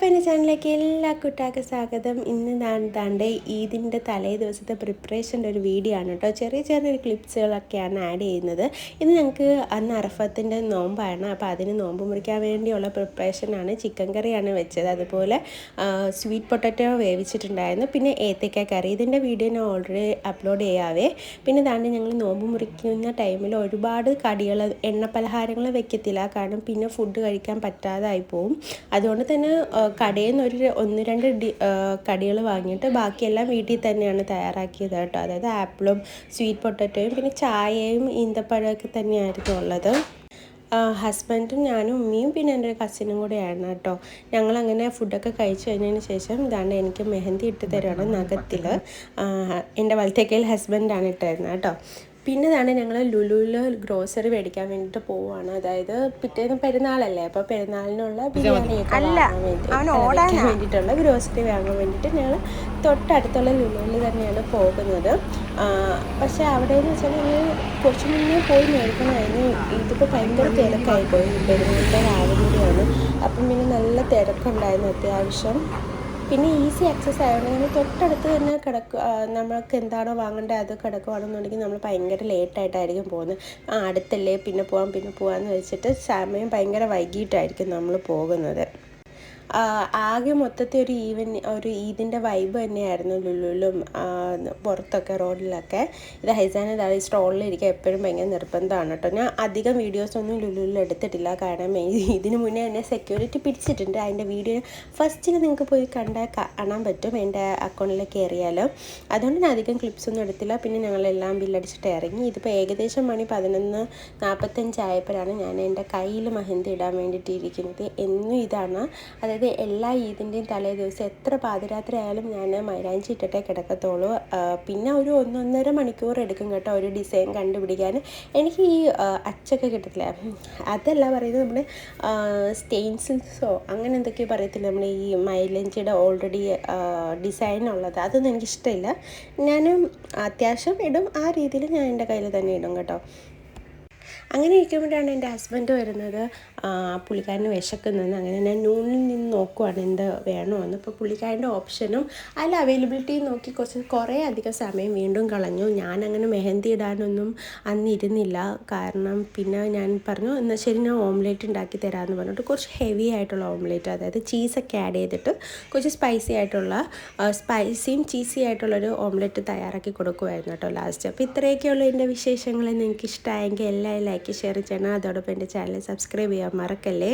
അപ്പോൾ എൻ്റെ ചാനലിലേക്ക് എല്ലാ കുട്ടികൾക്കും സ്വാഗതം. ഇന്ന് ദാണ്ടെ ഈദിൻ്റെ തലേ ദിവസത്തെ പ്രിപ്പറേഷൻ്റെ ഒരു വീഡിയോ ആണ് കേട്ടോ. ചെറിയ ചെറിയ ക്ലിപ്സുകളൊക്കെയാണ് ആഡ് ചെയ്യുന്നത്. ഇന്ന് ഞങ്ങൾക്ക് അന്ന് അറഫത്തിൻ്റെ നോമ്പാണ്. അപ്പോൾ അതിന് നോമ്പ് മുറിക്കാൻ വേണ്ടിയുള്ള പ്രിപ്പറേഷനാണ്. ചിക്കൻ കറിയാണ് വെച്ചത്, അതുപോലെ സ്വീറ്റ് പൊട്ടറ്റോ വേവിച്ചിട്ടുണ്ടായിരുന്നു, പിന്നെ ഏത്തക്ക കറി. ഇതിൻ്റെ വീഡിയോ ഞാൻ ഓൾറെഡി അപ്ലോഡ് ചെയ്യാവേ. പിന്നെ ദാണ്ടെ ഞങ്ങൾ നോമ്പ് മുറിക്കുന്ന ടൈമിൽ ഒരുപാട് കടികൾ, എണ്ണ പലഹാരങ്ങൾ വെക്കത്തില്ല, കാരണം പിന്നെ ഫുഡ് കഴിക്കാൻ പറ്റാതായി പോവും. അതുകൊണ്ട് തന്നെ കടയിൽ നിന്ന് ഒന്ന് രണ്ട് കടികൾ വാങ്ങിയിട്ട് ബാക്കിയെല്ലാം വീട്ടിൽ തന്നെയാണ് തയ്യാറാക്കിയത് കേട്ടോ. അതായത് ആപ്പിളും സ്വീറ്റ് പൊട്ടറ്റോയും പിന്നെ ചായയും ഈന്തപ്പഴമൊക്കെ തന്നെയായിരുന്നു ഉള്ളത്. ഹസ്ബൻഡും ഞാനും ഉമ്മയും പിന്നെ എൻ്റെ ഒരു കസിനും കൂടെയാണ് കേട്ടോ. ഞങ്ങളങ്ങനെ ഫുഡൊക്കെ കഴിച്ചു കഴിഞ്ഞതിന് ശേഷം ഇതാണ്ട് എനിക്ക് മെഹന്തി ഇട്ട് തരുവാണ് നഖത്തിൽ. എൻ്റെ വലത്തേക്കയിൽ ഹസ്ബൻഡാണ് ഇട്ടായിരുന്നത് കേട്ടോ. പിന്നെ ഇതാണ് ഞങ്ങൾ ലുലുവിൽ ഗ്രോസറി മേടിക്കാൻ വേണ്ടിയിട്ട് പോവുകയാണ്. അതായത് പിറ്റേന്ന് പെരുന്നാളല്ലേ, അപ്പോൾ പെരുന്നാളിനുള്ള ബിരിയാണിയൊക്കെ വാങ്ങാൻ വേണ്ടിയിട്ടുള്ള ഗ്രോസറി വാങ്ങാൻ വേണ്ടിയിട്ട് ഞങ്ങൾ തൊട്ടടുത്തുള്ള ലുലുവിൽ തന്നെയാണ് പോകുന്നത്. പക്ഷേ അവിടെയെന്ന് വെച്ചാൽ ഞങ്ങൾ കുറച്ച് മുന്നേ പോയി മേടിക്കണമായിരുന്നു. ഇതിപ്പോൾ ഭയങ്കര തിരക്കായി പോയി, പെരുന്നാളിൻ്റെ രാവിലെ കൂടിയാണ്. അപ്പം പിന്നെ നല്ല തിരക്കുണ്ടായിരുന്നു അത്യാവശ്യം. പിന്നെ ഈസി ആക്സസ് ആയതുകൊണ്ട് തൊട്ടടുത്ത് തന്നെ നമ്മൾക്ക് എന്താണോ വാങ്ങേണ്ടത് അത് കിടക്കുകയാണെന്നുണ്ടെങ്കിൽ നമ്മൾ ഭയങ്കര ലേറ്റായിട്ടായിരിക്കും പോകുന്നത്. അടുത്തല്ലേ പിന്നെ പോകാമെന്ന് വെച്ചിട്ട് സമയം ഭയങ്കര വൈകിട്ടായിരിക്കും നമ്മൾ പോകുന്നത്. ആകെ മൊത്തത്തിൽ ഒരു ഈദിൻ്റെ വൈബ് തന്നെയായിരുന്നു ലുലുവിലും പുറത്തൊക്കെ റോഡിലൊക്കെ. ഇത് ഹൈസാന സ്റ്റോളിലിരിക്കുക എപ്പോഴും ഭയങ്കര നിർബന്ധമാണ് കേട്ടോ. ഞാൻ അധികം വീഡിയോസൊന്നും ലുലുവിൽ എടുത്തിട്ടില്ല, കാരണം ഇതിന് മുന്നേ എന്നെ സെക്യൂരിറ്റി പിടിച്ചിട്ടുണ്ട്. അതിൻ്റെ വീഡിയോ ഫസ്റ്റിൽ നിങ്ങൾക്ക് പോയി കാണാൻ പറ്റും എൻ്റെ അക്കൗണ്ടിലേക്ക് കയറിയാൽ. അതുകൊണ്ട് ഞാൻ അധികം ക്ലിപ്സൊന്നും എടുത്തില്ല. പിന്നെ ഞങ്ങളെല്ലാം ബില്ലടിച്ചിട്ട് ഇറങ്ങി. ഇതിപ്പോൾ ഏകദേശം മണി 11:45 ആയപ്പോഴാണ് ഞാൻ എൻ്റെ കയ്യിൽ മെഹന്തി ഇടാൻ വേണ്ടിയിട്ട് ഇരിക്കുന്നത്. എന്നും ഇതാണ്, അതായത് എല്ലാ ഈദിൻ്റെയും തലേ ദിവസം എത്ര പാതിരാത്രി ആയാലും ഞാൻ മൈലാഞ്ചി ഇട്ടിട്ടേ കിടക്കത്തുള്ളൂ. പിന്നെ ഒരു 1-1.5 മണിക്കൂർ എടുക്കും കേട്ടോ ഒരു ഡിസൈൻ കണ്ടുപിടിക്കാൻ. എനിക്ക് ഈ അച്ചൊക്കെ കിട്ടത്തില്ല, അതല്ല പറയുന്നത്, നമ്മുടെ സ്റ്റെയിൻസിൽസോ അങ്ങനെ എന്തൊക്കെയോ പറയത്തില്ല, നമ്മൾ ഈ മൈലാഞ്ചിയുടെ ഓൾറെഡി ഡിസൈനുള്ളത്, അതൊന്നും എനിക്കിഷ്ടമില്ല. ഞാൻ അത്യാവശ്യം ഇടും, ആ രീതിയിൽ ഞാൻ എൻ്റെ കയ്യിൽ തന്നെ ഇടും കേട്ടോ. അങ്ങനെ ഇരിക്കുമ്പോഴാണ് എൻ്റെ ഹസ്ബൻഡ് വരുന്നത്. പുള്ളിക്കാരന് വിശക്കുന്നത്. അങ്ങനെ ഞാൻ നൂണിൽ നിന്ന് നോക്കുവാണ് എന്ത് വേണമെന്ന്. അപ്പോൾ പുള്ളിക്കാരൻ്റെ ഓപ്ഷനും അതിൽ അവൈലബിലിറ്റിയും നോക്കി കുറേ അധികം സമയം വീണ്ടും കളഞ്ഞു. ഞാനങ്ങനെ മെഹന്തി ഇടാനൊന്നും അന്ന് ഇരുന്നില്ല, കാരണം പിന്നെ ഞാൻ പറഞ്ഞു എന്നാൽ ശരി ഞാൻ ഓംലേറ്റ് ഉണ്ടാക്കി തരാമെന്ന് പറഞ്ഞിട്ട് കുറച്ച് ഹെവി ആയിട്ടുള്ള ഓംലേറ്റ്, അതായത് ചീസൊക്കെ ആഡ് ചെയ്തിട്ട് കുറച്ച് സ്പൈസിയും ചീസി ആയിട്ടുള്ളൊരു ഓംലേറ്റ് തയ്യാറാക്കി കൊടുക്കുമായിരുന്നു കേട്ടോ ലാസ്റ്റ്. അപ്പോൾ ഇത്രയൊക്കെയുള്ള എൻ്റെ വിശേഷങ്ങൾ. നിങ്ങൾക്ക് ഇഷ്ടമായെങ്കിൽ എല്ലാവരും ലൈക്ക് ഷെയർ ചെയ്യണം. അതോടൊപ്പം എൻ്റെ ചാനൽ സബ്സ്ക്രൈബ് ചെയ്യാൻ മറക്കല്ലേ.